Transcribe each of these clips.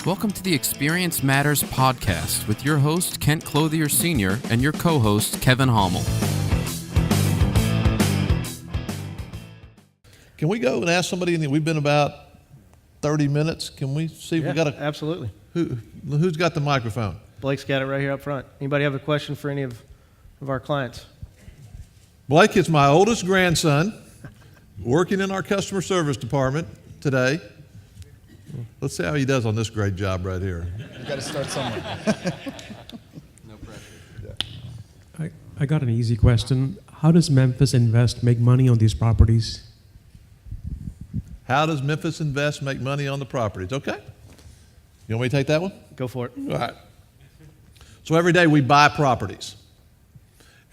Welcome to the Experience Matters podcast with your host, Kent Clothier Sr., and your co-host, Kevin Homel. Can we go and ask somebody? We've been about 30 minutes. Can we see if we got a... Absolutely. Who's got the microphone? Blake's got it right here up front. Anybody have a question for any of our clients? Blake is my oldest grandson, working in our customer service department today. Let's see how he does on this great job right here. You got to start somewhere. No pressure. Yeah. I got an easy question. How does Memphis Invest make money on these properties? How does Memphis Invest make money on the properties? Okay. You want me to take that one? Go for it. All right. So every day we buy properties.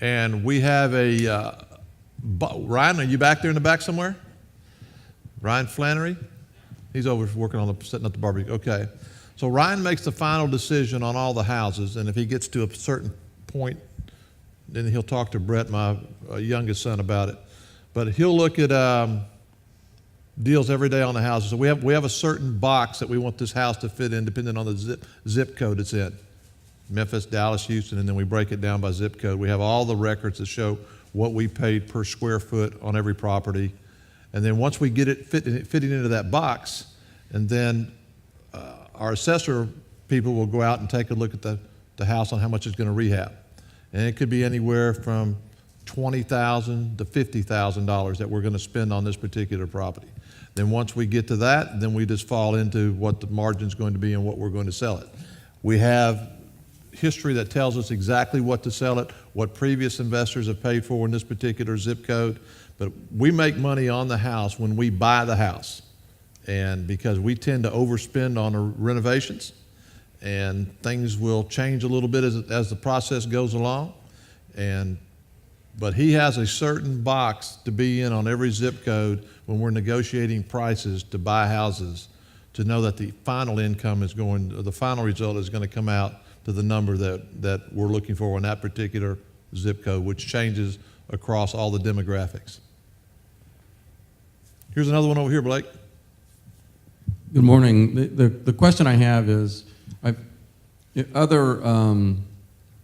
And we have Ryan, are you back there in the back somewhere? Ryan Flannery? He's over working on setting up the barbecue. Okay. So Ryan makes the final decision on all the houses, and if he gets to a certain point, then he'll talk to Brett, my youngest son, about it. But he'll look at deals every day on the houses. So we have a certain box that we want this house to fit in, depending on the zip code it's in. Memphis, Dallas, Houston, and then we break it down by zip code. We have all the records that show what we paid per square foot on every property. And then once we get it fitting into that box, and then our assessor people will go out and take a look at the house on how much it's going to rehab. And it could be anywhere from $20,000 to $50,000 that we're going to spend on this particular property. Then once we get to that, then we just fall into what the margin's going to be and what we're going to sell it. We have history that tells us exactly what to sell it, what previous investors have paid for in this particular zip code. But we make money on the house when we buy the house. And because we tend to overspend on the renovations, and things will change a little bit as the process goes along. But he has a certain box to be in on every zip code when we're negotiating prices to buy houses, to know that the final income is the final result is going to come out to the number that we're looking for in that particular zip code, which changes across all the demographics. Here's another one over here, Blake. Good morning. The question I have is, other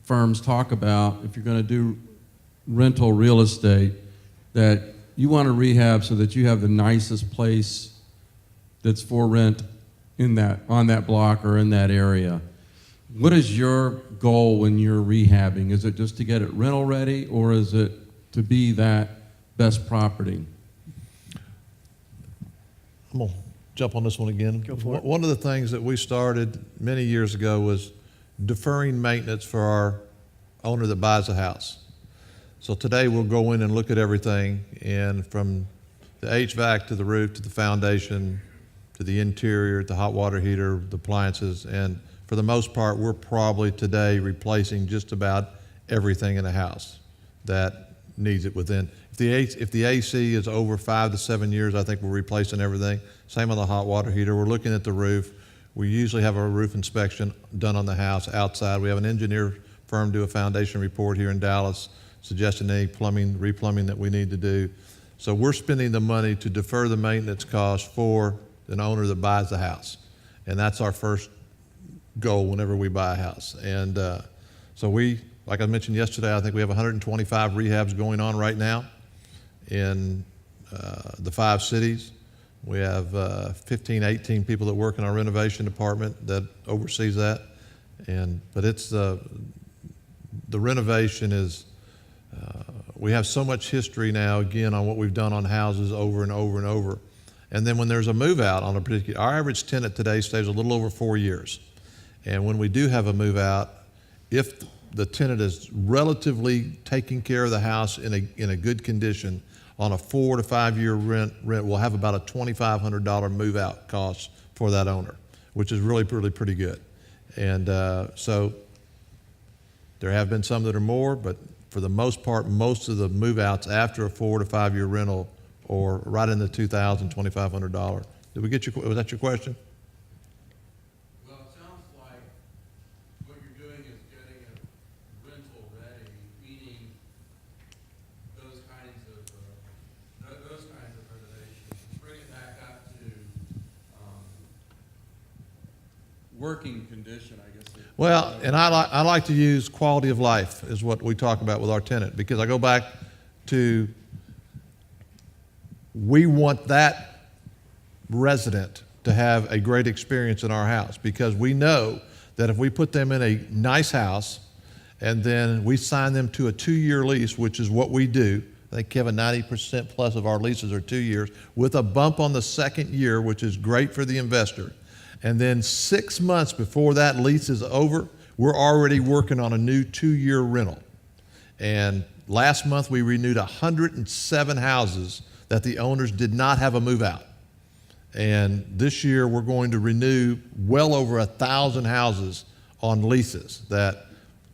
firms talk about, if you're going to do rental real estate, that you want to rehab so that you have the nicest place that's for rent on that block or in that area. What is your goal when you're rehabbing? Is it just to get it rental ready, or is it to be that best property? I'm going to jump on this one again. Go for it. One of the things that we started many years ago was deferring maintenance for our owner that buys a house. So today we'll go in and look at everything, and from the HVAC to the roof to the foundation to the interior, the hot water heater, the appliances, and for the most part we're probably today replacing just about everything in the house that needs it within. If the AC is over 5 to 7 years, I think we're replacing everything. Same on the hot water heater. We're looking at the roof. We usually have a roof inspection done on the house outside. We have an engineer firm do a foundation report here in Dallas, suggesting any replumbing that we need to do. So we're spending the money to defer the maintenance costs for an owner that buys the house. And that's our first goal whenever we buy a house. And so like I mentioned yesterday, I think we have 125 rehabs going on right now in the 5 cities. We have 15, 18 people that work in our renovation department that oversees that. But it's the renovation is, we have so much history now, again, on what we've done on houses over and over and over. And then when there's a move out on our average tenant today stays a little over 4 years. And when we do have a move out, if the tenant is relatively taking care of the house in a good condition, on a 4 to 5 year rent, we'll have about a $2,500 move out cost for that owner, which is really pretty good. And so there have been some that are more, but for the most part, most of the move outs after a 4 to 5 year rental or right in the $2,000, $2,500. Was that your question? Well, it sounds like what you're doing is getting a rental ready, meaning those kinds of renovations. Bring it back up to working condition, I guess. Well, and I like to use quality of life is what we talk about with our tenant, because I go back to, we want that resident to have a great experience in our house, because we know that if we put them in a nice house and then we sign them to a 2-year lease, which is what we do. I think, Kevin, 90% plus of our leases are 2 years, with a bump on the second year, which is great for the investor. And then 6 months before that lease is over, we're already working on a new 2-year rental. And last month we renewed 107 houses that the owners did not have a move out. And this year we're going to renew well over 1,000 houses on leases that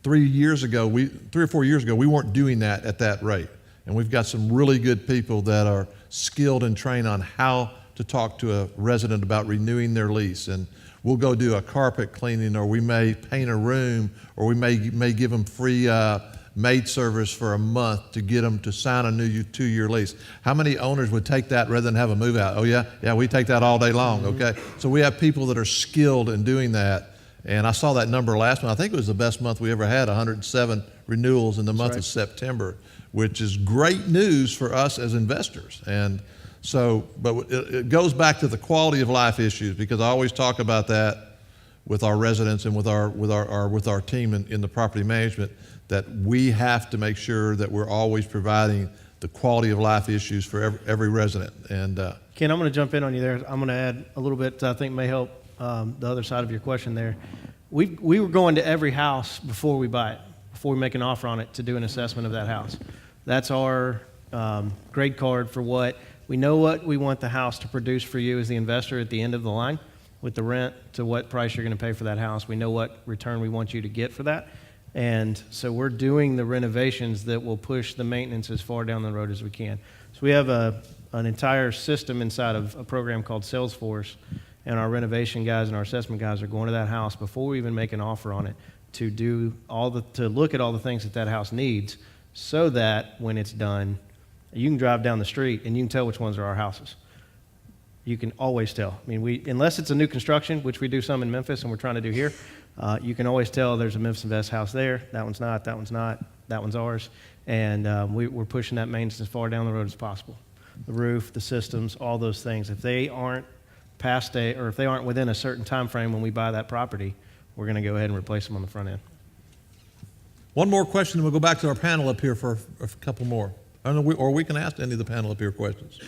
3 or 4 years ago, we weren't doing that at that rate. And we've got some really good people that are skilled and trained on how to talk to a resident about renewing their lease. And we'll go do a carpet cleaning, or we may paint a room, or we may give them free maid service for a month to get them to sign a new 2-year lease. How many owners would take that rather than have a move out? Oh yeah, we take that all day long, okay? So we have people that are skilled in doing that. And I saw that number last month. I think it was the best month we ever had, 107 renewals in the month of September, which is great news for us as investors. And so, but it goes back to the quality of life issues, because I always talk about that with our residents and with our team in the property management, that we have to make sure that we're always providing the quality of life issues for every resident. And Ken, I'm going to jump in on you there. I'm going to add a little bit that I think may help the other side of your question there. We were going to every house before we buy it, before we make an offer on it, to do an assessment of that house. That's our grade card for what we know what we want the house to produce for you as the investor at the end of the line, with the rent to what price you're going to pay for that house. We know what return we want you to get for that. And so we're doing the renovations that will push the maintenance as far down the road as we can. So we have an entire system inside of a program called Salesforce, and our renovation guys and our assessment guys are going to that house before we even make an offer on it to look at all the things that house needs, so that when it's done, you can drive down the street and you can tell which ones are our houses. You can always tell. I mean, unless it's a new construction, which we do some in Memphis and we're trying to do here, you can always tell there's a Memphis Invest house there. That one's not, that one's ours. And we're pushing that maintenance as far down the road as possible. The roof, the systems, all those things. If they aren't if they aren't within a certain time frame when we buy that property, we're going to go ahead and replace them on the front end. one more question, and we'll go back to our panel up here for a couple more. I don't know, or we can ask any of the panel up here questions.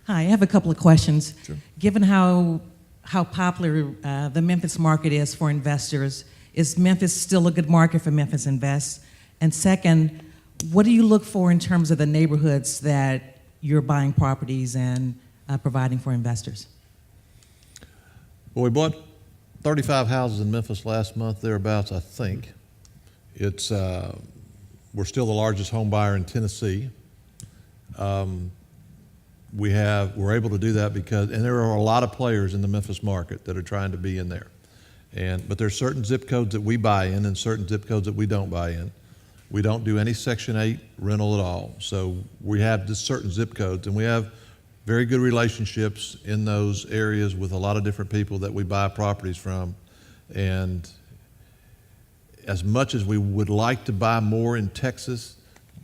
Hi, I have a couple of questions. Sure. Given how popular the Memphis market is for investors, is Memphis still a good market for Memphis Invest? And second, what do you look for in terms of the neighborhoods that you're buying properties and providing for investors? Well, we bought 35 houses in Memphis last month, thereabouts, I think. It's we're still the largest home buyer in Tennessee. We're able to do that because, and there are a lot of players in the Memphis market that are trying to be in there. But there's certain zip codes that we buy in and certain zip codes that we don't buy in. We don't do any Section 8 rental at all. So we have just certain zip codes, and we have very good relationships in those areas with a lot of different people that we buy properties from. And as much as we would like to buy more in Texas,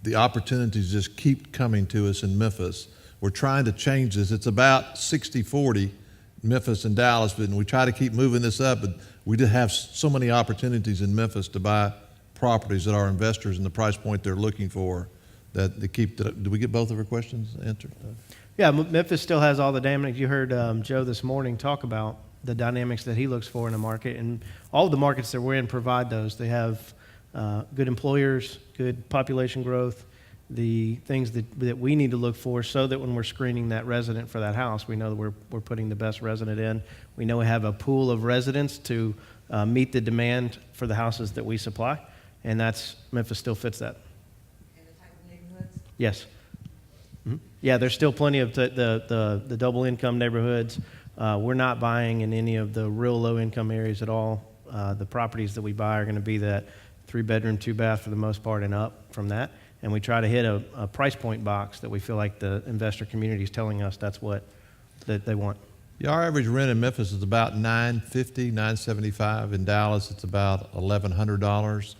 the opportunities just keep coming to us in Memphis. We're trying to change this. It's about 60-40, Memphis and Dallas, but we try to keep moving this up, but we do have so many opportunities in Memphis to buy properties that our investors and the price point they're looking for that they keep. Did we get both of our questions answered? Yeah, Memphis still has all the dynamics. You heard Joe this morning talk about the dynamics that he looks for in a market, and all of the markets that we're in provide those. They have good employers, good population growth, the things that we need to look for so that when we're screening that resident for that house, we know that we're putting the best resident in. We know we have a pool of residents to meet the demand for the houses that we supply, and Memphis still fits that. And the type of neighborhoods? Yes. Mm-hmm. Yeah, there's still plenty of the double income neighborhoods. We're not buying in any of the real low income areas at all. The properties that we buy are going to be that 3-bedroom, 2-bath for the most part and up from that. And we try to hit a price point box that we feel like the investor community is telling us that's what that they want. Yeah, our average rent in Memphis is about $950, $975. In Dallas, it's about $1,100.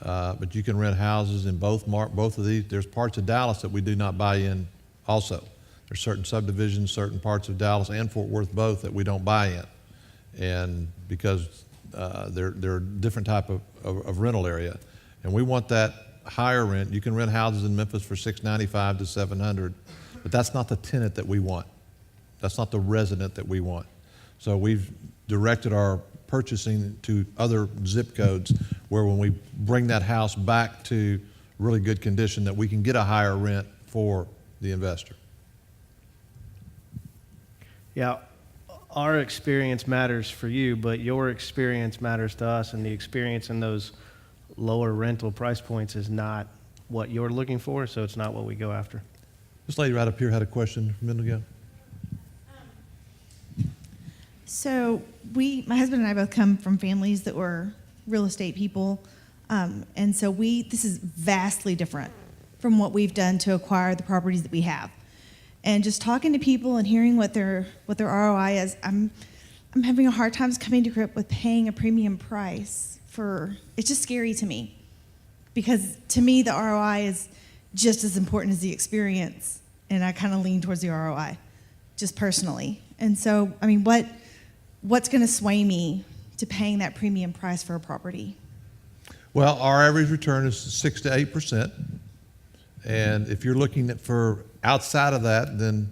But you can rent houses in both of these. There's parts of Dallas that we do not buy in also. There's certain subdivisions, certain parts of Dallas and Fort Worth both that we don't buy in. And because they're different type of rental area. And we want that higher rent. You can rent houses in Memphis for $695 to $700, but that's not the tenant that we want. That's not the resident that we want. So we've directed our purchasing to other zip codes where when we bring that house back to really good condition that we can get a higher rent for the investor. Yeah, our experience matters for you, but your experience matters to us, and the experience in those lower rental price points is not what you're looking for, so it's not what we go after. This lady right up here had a question a minute ago. So my husband and I both come from families that were real estate people, and so this is vastly different from what we've done to acquire the properties that we have. And just talking to people and hearing what their ROI is, I'm having a hard time coming to grip with paying a premium price for. It's just scary to me, because to me the ROI is just as important as the experience, and I kind of lean towards the ROI, just personally. And so, I mean, what's going to sway me to paying that premium price for a property? Well, our average return is 6 to 8%. And if you're looking for outside of that, then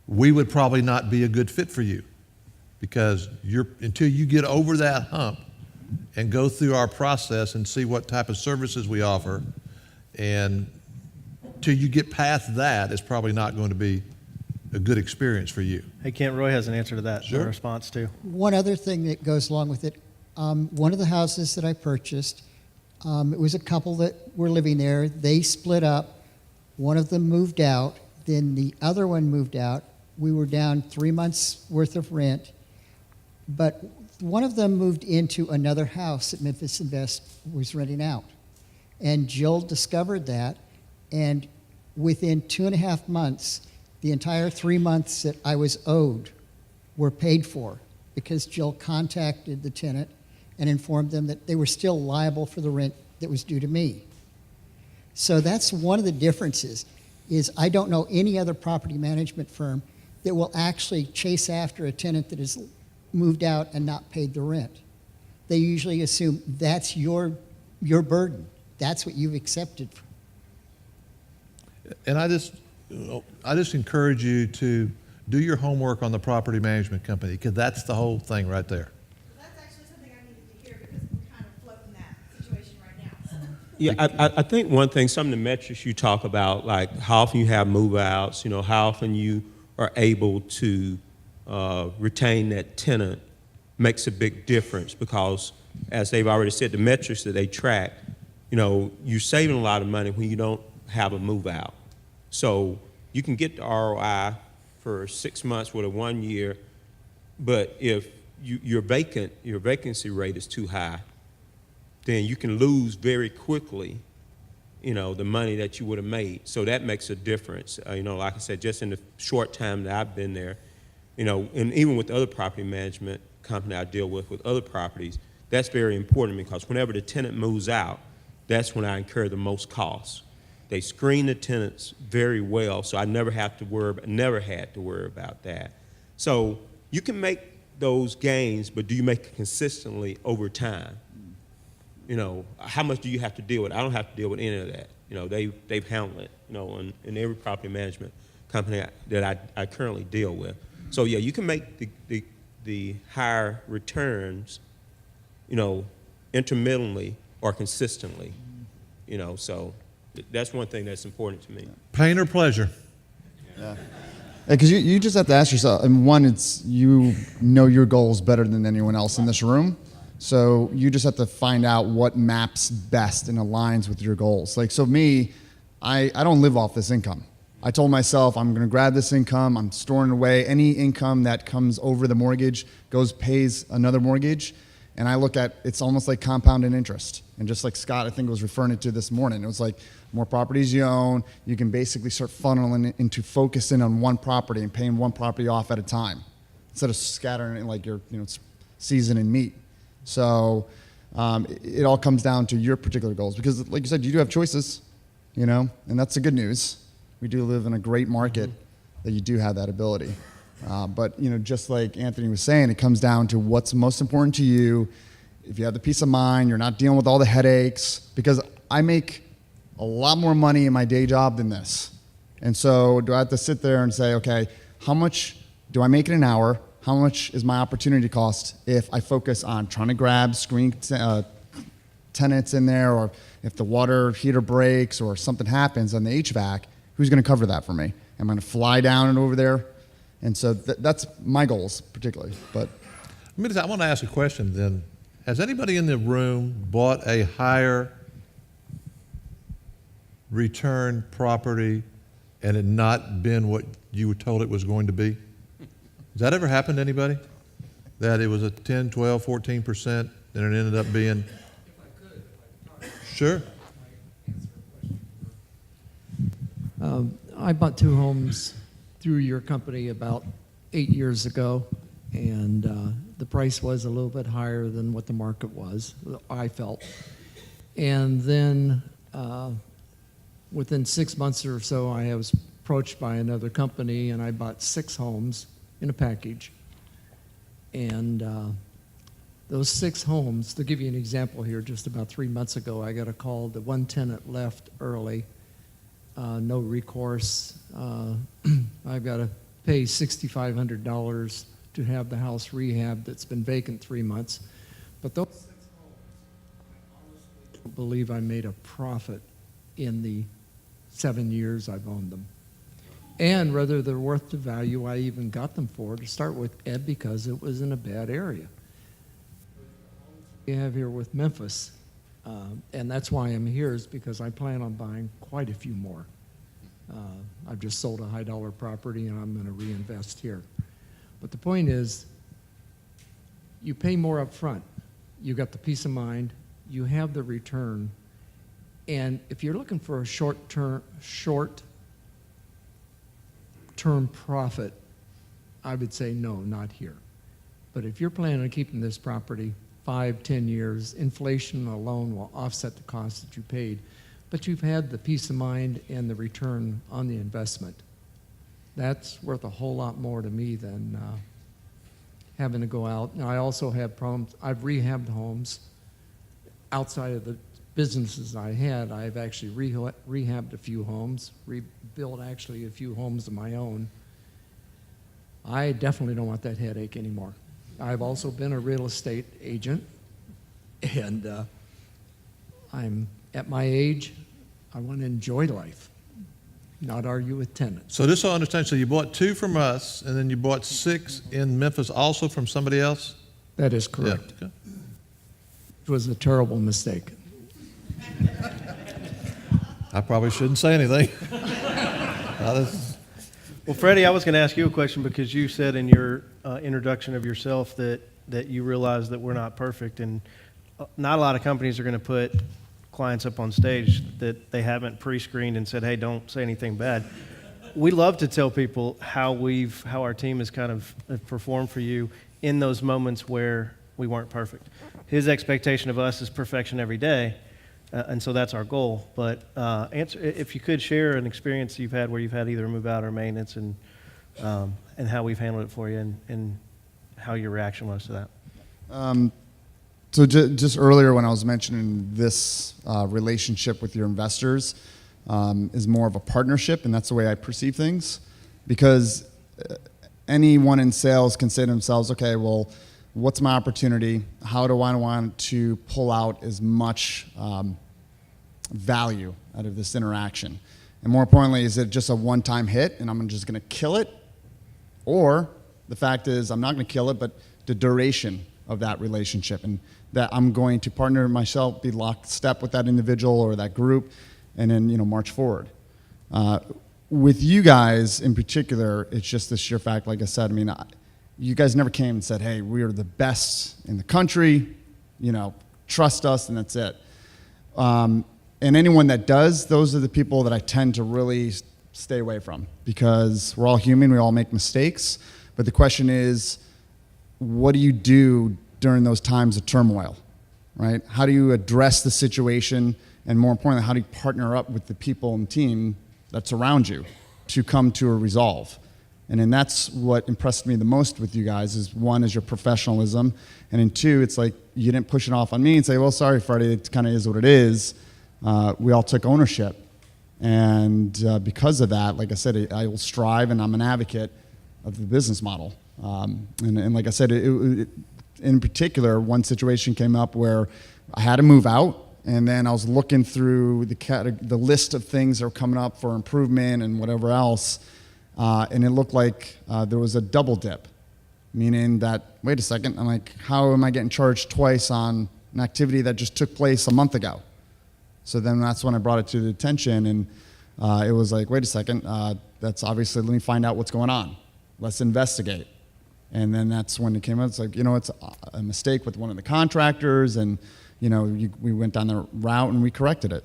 we would probably not be a good fit for you, because until you get over that hump and go through our process and see what type of services we offer, and till you get past that, it's probably not going to be a good experience for you. Hey, Kent, Roy has an answer to that, Sure. a response too. One other thing that goes along with it, one of the houses that I purchased, it was a couple that were living there. They split up. One of them moved out. Then the other one moved out. We were down 3 months' worth of rent. But one of them moved into another house that Memphis Invest was renting out. And Jill discovered that. And within 2.5 months, the entire 3 months that I was owed were paid for, because Jill contacted the tenant and informed them that they were still liable for the rent that was due to me. So that's one of the differences, is I don't know any other property management firm that will actually chase after a tenant that has moved out and not paid the rent. They usually assume that's your burden. That's what you've accepted. And I just encourage you to do your homework on the property management company, because that's the whole thing right there. That's actually something I needed to hear, because we're kind of floating that situation right now. Yeah, I think one thing, some of the metrics you talk about, like how often you have move-outs, how often you are able to retain that tenant, makes a big difference, because, as they've already said, the metrics that they track, you're saving a lot of money when you don't have a move-out. So you can get the ROI for 6 months with a 1 year, but if your vacancy rate is too high, then you can lose very quickly, the money that you would have made. So that makes a difference. Like I said, just in the short time that I've been there, and even with the other property management company I deal with other properties, that's very important, because whenever the tenant moves out, that's when I incur the most costs. They screen the tenants very well, so I never had to worry about that. So you can make those gains, but do you make it consistently over time? How much do you have to deal with? I don't have to deal with any of that. They've handled it, in every property management company that I currently deal with. So yeah, you can make the higher returns, intermittently or consistently, so that's one thing that's important to me. Pain or pleasure? Yeah. Because you just have to ask yourself, and one, it's you know your goals better than anyone else in this room. So you just have to find out what maps best and aligns with your goals. Like, so me, I don't live off this income. I told myself I'm going to grab this income, I'm storing it away. Any income that comes over the mortgage pays another mortgage. And I look at, it's almost like compounded interest. And just like Scott, I think, was referring to this morning, it was like more properties you own, you can basically start funneling it into focusing on one property and paying one property off at a time. instead of scattering it like you're seasoning meat. So it all comes down to your particular goals, because like you said, you do have choices, and that's the good news. We do live in a great market that you do have that ability. But just like Anthony was saying, it comes down to what's most important to you. If you have the peace of mind, you're not dealing with all the headaches, because I make a lot more money in my day job than this. And so do I have to sit there and say, okay, how much do I make in an hour? How much is my opportunity cost if I focus on trying to grab screen tenants in there, or if the water heater breaks or something happens on the HVAC, who's going to cover that for me? Am I going to fly down and over there? And so that's my goals particularly. But I want to ask a question then. Has anybody in the room bought a higher return property and it not been what you were told it was going to be? Has that ever happened to anybody? That it was a 10, 12, 14% and it ended up being? Sure. I bought 2 homes through your company about 8 years ago, and the price was a little bit higher than what the market was, I felt. And then within 6 months or so, I was approached by another company, and I bought 6 homes in a package. And those 6 homes, to give you an example here, just about 3 months ago, I got a call that one tenant left early, no recourse. I've got to pay $6,500 to have the house rehabbed that's been vacant 3 months. But those 6 homes, I honestly don't believe I made a profit in the 7 years I've owned them. And whether they're worth the value I even got them for to start with, Ed, because it was in a bad area. We have here with Memphis, and that's why I'm here, is because I plan on buying quite a few more. I've just sold a high dollar property and I'm going to reinvest here. But the point is, you pay more up front. You got the peace of mind, you have the return, and if you're looking for a short-term profit, I would say no, not here. But if you're planning on keeping this property 5, 10 years, inflation alone will offset the cost that you paid, but you've had the peace of mind and the return on the investment. That's worth a whole lot more to me than having to go out. Now, I also have problems. I've rehabbed homes outside of the businesses I had. I've actually rehabbed a few homes, rebuilt actually a few homes of my own. I definitely don't want that headache anymore. I've also been a real estate agent, and I'm at my age, I want to enjoy life, not argue with tenants. So just so I understand, so you bought 2 from us, and then you bought 6 in Memphis also from somebody else? That is correct. Yeah. Okay. It was a terrible mistake. I probably shouldn't say anything. Well, Freddie, I was going to ask you a question, because you said in your introduction of yourself that you realize that we're not perfect, and not a lot of companies are going to put clients up on stage that they haven't pre-screened and said, hey, don't say anything bad. We love to tell people how our team has kind of performed for you in those moments where we weren't perfect. His expectation of us is perfection every day, and so that's our goal. But if you could share an experience you've had where you've had either move out or maintenance, and how we've handled it for you, and how your reaction was to that. So just earlier when I was mentioning this relationship with your investors is more of a partnership, and that's the way I perceive things. Because anyone in sales can say to themselves, okay, well, what's my opportunity? How do I want to pull out as much value out of this interaction? And more importantly, is it just a one-time hit and I'm just going to kill it? Or the fact is I'm not going to kill it, but the duration of that relationship, and that I'm going to partner myself, be lockstep with that individual or that group, and then march forward. With you guys in particular, it's just the sheer fact, like I said, you guys never came and said, hey, we are the best in the country, trust us, and that's it. And anyone that does, those are the people that I tend to really stay away from, because we're all human, we all make mistakes. But the question is, what do you do during those times of turmoil, right? How do you address the situation? And more importantly, how do you partner up with the people and team that's around you to come to a resolve? And then that's what impressed me the most with you guys is one is your professionalism. And then two, it's like you didn't push it off on me and say, well, sorry, Freddie, it kind of is what it is. We all took ownership. And because of that, like I said, I will strive and I'm an advocate of the business model. And like I said, in particular, one situation came up where I had to move out. And then I was looking through the list of things that were coming up for improvement and whatever else. And it looked like there was a double dip, meaning that, wait a second, I'm like, how am I getting charged twice on an activity that just took place a month ago? So then that's when I brought it to the attention, and it was like, wait a second, that's obviously, let me find out what's going on. Let's investigate. And then that's when it came out. It's like, it's a mistake with one of the contractors, and we went down the route and we corrected it.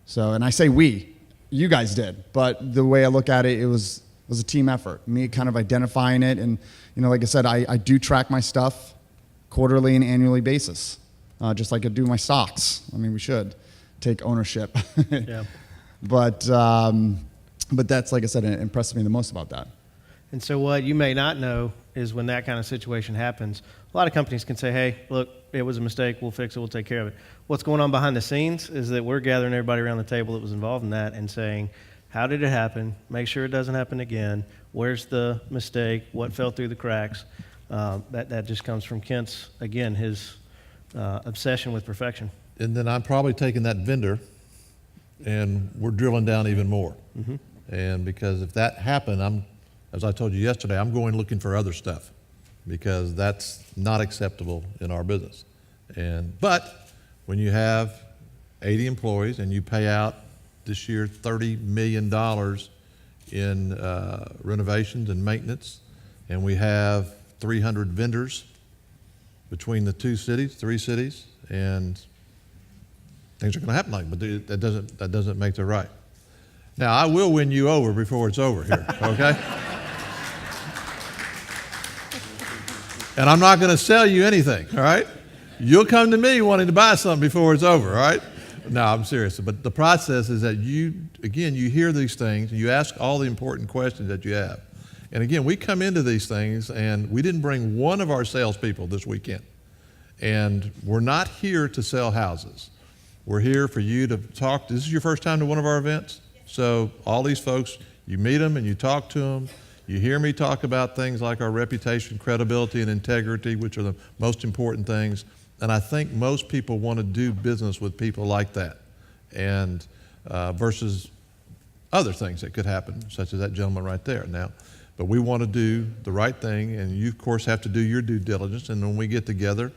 So, and I say we, you guys did, but the way I look at it, it was a team effort. Me kind of identifying it, and like I said, I do track my stuff quarterly and annually basis, just like I do my stocks. I mean, we should take ownership. Yeah. But that's, like I said, it impressed me the most about that. And so what you may not know is when that kind of situation happens, a lot of companies can say, hey, look, it was a mistake, we'll fix it, we'll take care of it. What's going on behind the scenes is that we're gathering everybody around the table that was involved in that and saying, how did it happen? Make sure it doesn't happen again. Where's the mistake? What fell through the cracks? That just comes from Kent's, again, his obsession with perfection. And then I'm probably taking that vendor and we're drilling down even more. Mm-hmm. And because if that happened, as I told you yesterday, I'm going looking for other stuff because that's not acceptable in our business. But when you have 80 employees and you pay out this year $30 million in renovations and maintenance, and we have 300 vendors between the three cities, and things are going to happen like that, but that doesn't make it right. Now, I will win you over before it's over here, okay? And I'm not going to sell you anything, all right? You'll come to me wanting to buy something before it's over, all right? No, I'm serious. But the process is that you hear these things, and you ask all the important questions that you have. And again, we come into these things, and we didn't bring one of our salespeople this weekend. And we're not here to sell houses. We're here for you to talk. This is your first time to one of our events? So all these folks, you meet them and you talk to them. You hear me talk about things like our reputation, credibility, and integrity, which are the most important things. And I think most people want to do business with people like that, and versus other things that could happen, such as that gentleman right there. Now, but we want to do the right thing, and you, of course, have to do your due diligence. And when we get together,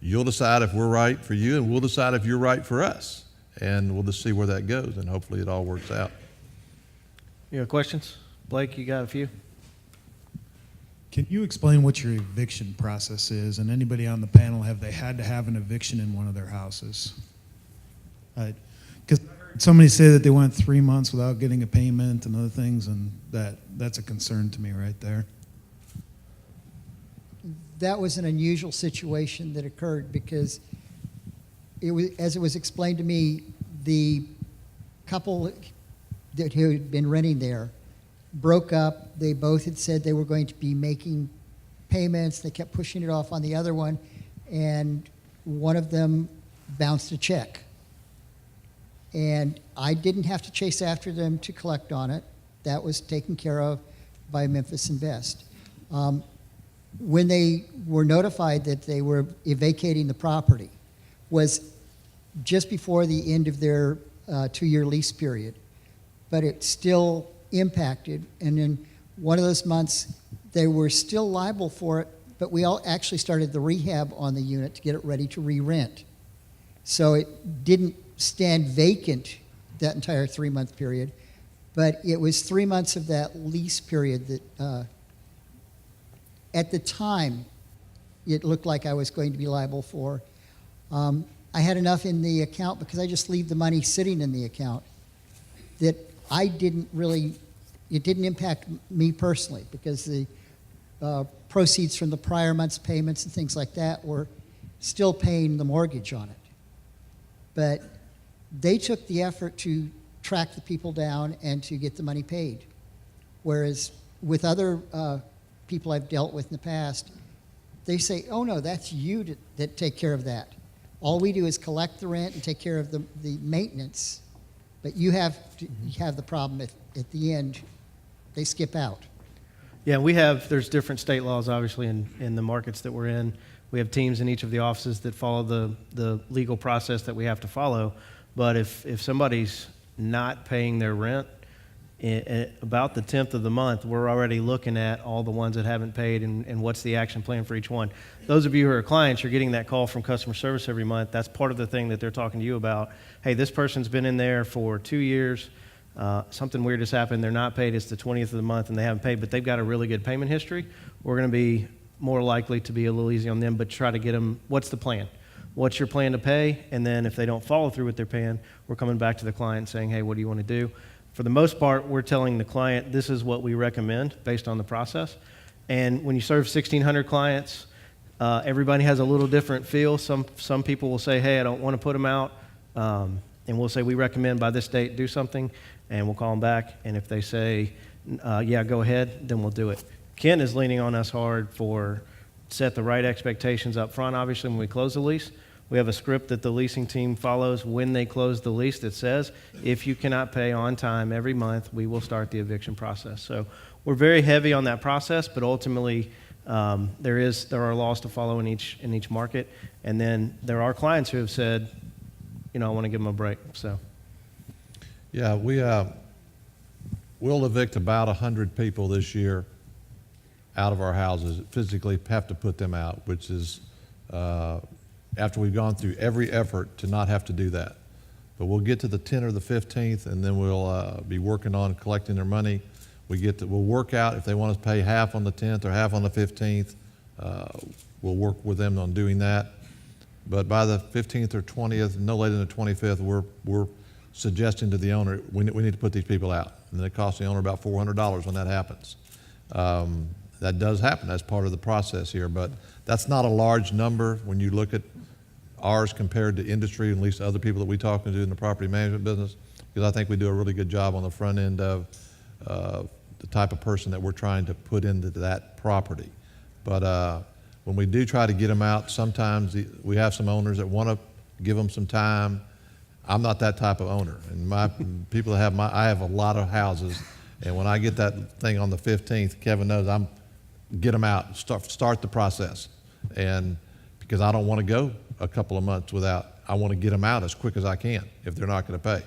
you'll decide if we're right for you, and we'll decide if you're right for us. And we'll just see where that goes, and hopefully it all works out. You have questions? Blake, you got a few? Can you explain what your eviction process is? And anybody on the panel, have they had to have an eviction in one of their houses? Because somebody say that they went 3 months without getting a payment and other things, and that's a concern to me right there. That was an unusual situation that occurred because it was, as it was explained to me, the couple that who had been renting there broke up. They both had said they were going to be making payments. They kept pushing it off on the other one, and one of them bounced a check. And I didn't have to chase after them to collect on it. That was taken care of by Memphis Invest. When they were notified that they were vacating the property was just before the end of their 2-year lease period, but it still impacted. And in one of those months, they were still liable for it, but we all actually started the rehab on the unit to get it ready to re-rent. So it didn't stand vacant that entire 3-month period, but it was 3 months of that lease period that at the time it looked like I was going to be liable for. I had enough in the account because I just leave the money sitting in the account that I didn't really, it didn't impact me personally because the proceeds from the prior month's payments and things like that, we're still paying the mortgage on it. But they took the effort to track the people down and to get the money paid. Whereas with other people I've dealt with in the past, they say, oh no, that's you that take care of that. All we do is collect the rent and take care of the maintenance, but you have the problem at the end, they skip out. Yeah, there's different state laws, obviously, in the markets that we're in. We have teams in each of the offices that follow the legal process that we have to follow. But if somebody's not paying their rent, about the 10th of the month, we're already looking at all the ones that haven't paid and what's the action plan for each one. Those of you who are clients, you're getting that call from customer service every month. That's part of the thing that they're talking to you about. Hey, this person's been in there for 2 years. Something weird has happened. They're not paid. It's the 20th of the month and they haven't paid, but they've got a really good payment history. We're going to be more likely to be a little easy on them, but try to get them, what's the plan? What's your plan to pay? And then if they don't follow through with their plan, we're coming back to the client saying, hey, what do you want to do? For the most part, we're telling the client this is what we recommend based on the process. And when you serve 1,600 clients, everybody has a little different feel. Some people will say, hey, I don't want to put them out. And we'll say, we recommend by this date do something. And we'll call them back. And if they say, yeah, go ahead, then we'll do it. Ken is leaning on us hard for set the right expectations up front, obviously, when we close the lease. We have a script that the leasing team follows when they close the lease that says, if you cannot pay on time every month, we will start the eviction process. So we're very heavy on that process, but ultimately there are laws to follow in each market. And then there are clients who have said, I want to give them a break. So, yeah, we'll evict about 100 people this year out of our houses. Physically have to put them out, which is after we've gone through every effort to not have to do that. But we'll get to the 10th or the 15th, and then we'll be working on collecting their money. We'll work out if they want us to pay half on the 10th or half on the 15th. We'll work with them on doing that. But by the 15th or 20th, no later than the 25th, we're suggesting to the owner, we need to put these people out. And it costs the owner about $400 when that happens. That does happen. That's part of the process here. But that's not a large number when you look at ours compared to industry, and at least other people that we talk to in the property management business, because I think we do a really good job on the front end of the type of person that we're trying to put into that property. But when we do try to get them out, sometimes we have some owners that want to give them some time. I'm not that type of owner. And my people that have I have a lot of houses, and when I get that thing on the 15th, Kevin knows get them out, start the process. And because I don't want to go a couple of months I want to get them out as quick as I can if they're not going to pay.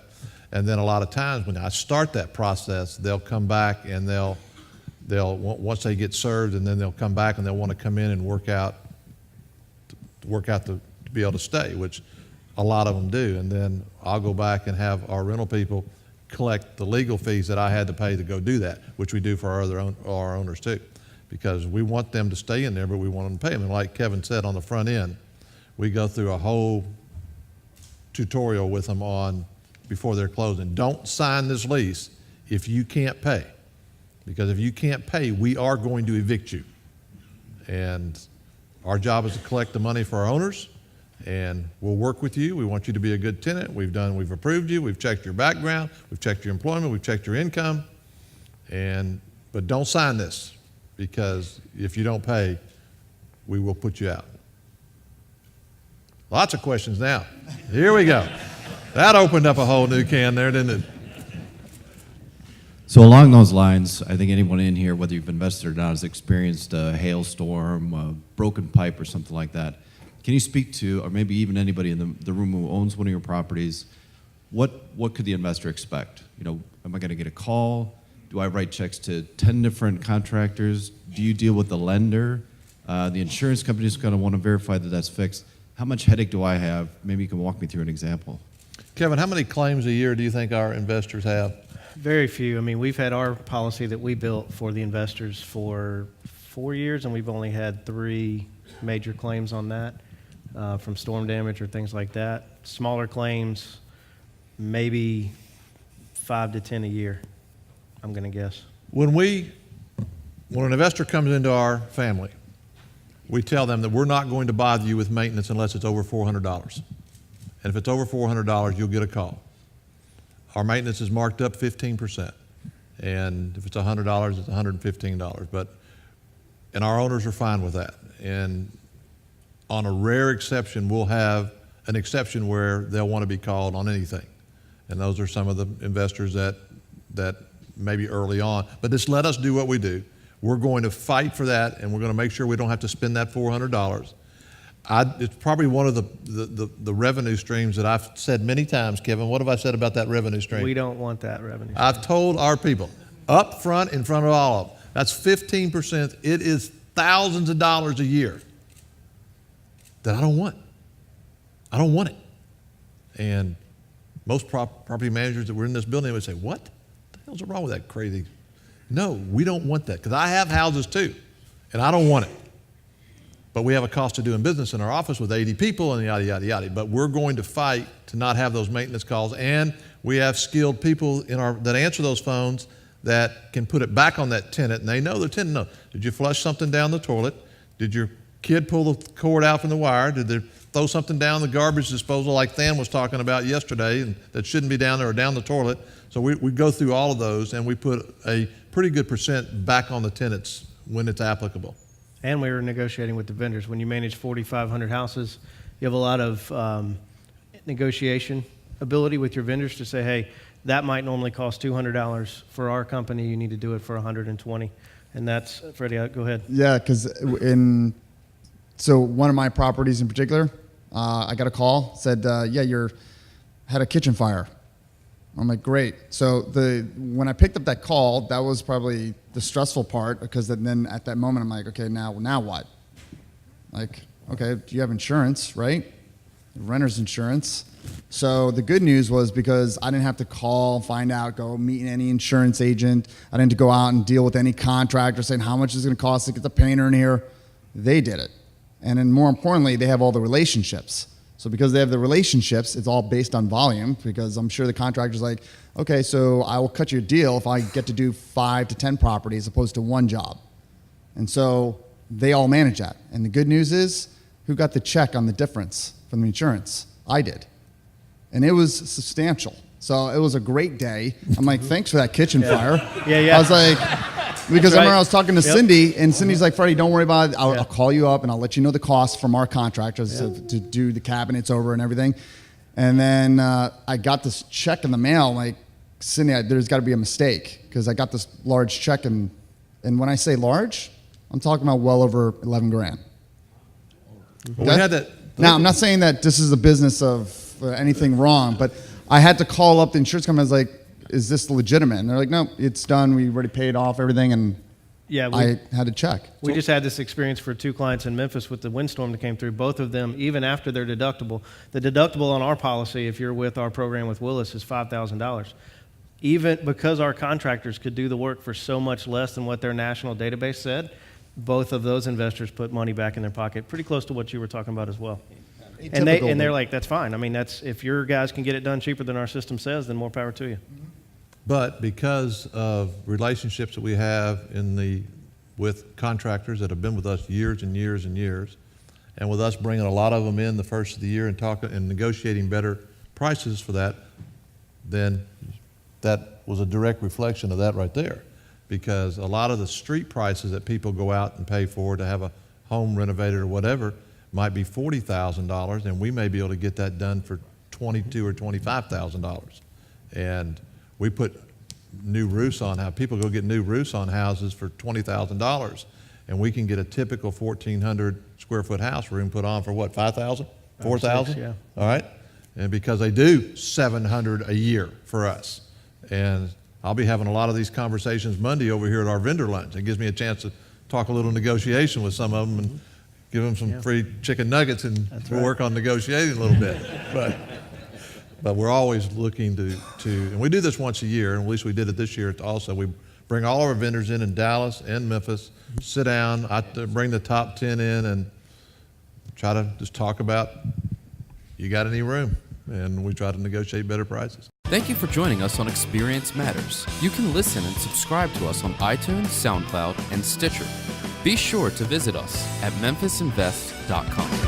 And then a lot of times when I start that process, they'll come back and they'll once they get served, and then they'll come back and they'll want to come in and work out to be able to stay, which a lot of them do. And then I'll go back and have our rental people collect the legal fees that I had to pay to go do that, which we do for our owners too, because we want them to stay in there, but we want them to pay them. And like Kevin said, on the front end, we go through a whole tutorial with them on before they're closing. Don't sign this lease if you can't pay, because if you can't pay, we are going to evict you. And our job is to collect the money for our owners, and we'll work with you. We want you to be a good tenant. We've approved you. We've checked your background. We've checked your employment. We've checked your income. But don't sign this, because if you don't pay, we will put you out. Lots of questions now. Here we go. That opened up a whole new can there, didn't it? So along those lines, I think anyone in here, whether you've invested or not, has experienced a hailstorm, a broken pipe, or something like that. Can you speak to, or maybe even anybody in the room who owns one of your properties, what could the investor expect? Am I going to get a call? Do I write checks to 10 different contractors? Do you deal with the lender? The insurance company is going to want to verify that that's fixed. How much headache do I have? Maybe you can walk me through an example. Kevin, how many claims a year do you think our investors have? Very few. I mean, we've had our policy that we built for the investors for 4 years, and we've only had 3 major claims on that, from storm damage or things like that. Smaller claims, maybe 5 to 10 a year, I'm going to guess. When we When an investor comes into our family, we tell them that we're not going to bother you with maintenance unless it's over $400. And if it's over $400, you'll get a call. Our maintenance is marked up 15%. And if it's $100, it's $115. And our owners are fine with that. And on a rare exception, we'll have an exception where they'll want to be called on anything. And those are some of the investors that maybe early on. But just let us do what we do. We're going to fight for that, and we're going to make sure we don't have to spend that $400. It's probably one of the revenue streams that I've said many times, Kevin. What have I said about that revenue stream? We don't want that revenue stream. I've told our people, up front, in front of all of them, that's 15%. It is thousands of dollars a year that I don't want. I don't want it. And most property managers that were in this building would say, what the hell's wrong with that crazy? No, we don't want that, because I have houses too, and I don't want it. But we have a cost of doing business in our office with 80 people and yada, yada, yada. But we're going to fight to not have those maintenance calls, and we have skilled people that answer those phones that can put it back on that tenant, and they know the tenant knows. Did you flush something down the toilet? Did your kid pull the cord out from the wire? Did they throw something down the garbage disposal like Than was talking about yesterday, and that shouldn't be down there, or down the toilet? So we go through all of those, and we put a pretty good percent back on the tenants when it's applicable. And we were negotiating with the vendors. When you manage 4,500 houses, you have a lot of negotiation ability with your vendors to say, hey, that might normally cost $200 for our company. You need to do it for $120. And that's, Freddie, go ahead. Yeah, because so one of my properties in particular, I got a call, said, yeah, you had a kitchen fire. I'm like, great. So when I picked up that call, that was probably the stressful part, because then at that moment I'm like, okay, now what? Like, okay, do you have insurance, right? Renter's insurance. So the good news was, because I didn't have to call, find out, go meet any insurance agent. I didn't have to go out and deal with any contractor saying how much is it going to cost to get the painter in here. They did it. And then more importantly, they have all the relationships. So because they have the relationships, it's all based on volume, because I'm sure the contractor's like, okay, so I will cut you a deal if I get to do 5 to 10 properties as opposed to one job. And so they all manage that. And the good news is, who got the check on the difference from the insurance? I did. And it was substantial. So it was a great day. I'm like, thanks for that kitchen fire. Yeah. I was like, because I remember I was talking to Yep. Cindy, and Cindy's like, Freddie, don't worry about it. I'll call you up and I'll let you know the cost from our contractors to do the cabinets over and everything. And then I got this check in the mail. I'm like, Cindy, there's got to be a mistake, because I got this large check, and when I say large, I'm talking about well over 11 grand. Well, we had that. Now, I'm not saying that this is a business of anything wrong, but I had to call up the insurance company. I was like, is this legitimate? And they're like, no, it's done. We already paid off everything, and I had to check. We just had this experience for 2 clients in Memphis with the windstorm that came through. Both of them, even after their deductible, the deductible on our policy, if you're with our program with Willis, is $5,000. Even because our contractors could do the work for so much less than what their national database said, both of those investors put money back in their pocket, pretty close to what you were talking about as well. And they're like, that's fine. I mean, if your guys can get it done cheaper than our system says, then more power to you. But because of relationships that we have with contractors that have been with us years and years and years, and with us bringing a lot of them in the first of the year and talking and negotiating better prices for that, then that was a direct reflection of that right there. Because a lot of the street prices that people go out and pay for to have a home renovated or whatever might be $40,000, and we may be able to get that done for $22,000 or $25,000. And we put new roofs on how people go get new roofs on houses for $20,000, and we can get a typical 1,400 square foot house room put on for what, 5,000, 4,000? Yeah. All right, and because they do 700 a year for us, and I'll be having a lot of these conversations Monday over here at our vendor lunch. It gives me a chance to talk a little negotiation with some of them and give them some free chicken nuggets, and we'll work on negotiating a little bit. But we're always looking to, and we do this once a year, and at least we did it this year also. We bring all our vendors in Dallas and Memphis, sit down, I bring the top 10 in, and try to just talk about, you got any room? And we try to negotiate better prices. Thank you for joining us on Experience Matters. You can listen and subscribe to us on iTunes, SoundCloud, and Stitcher. Be sure to visit us at memphisinvest.com.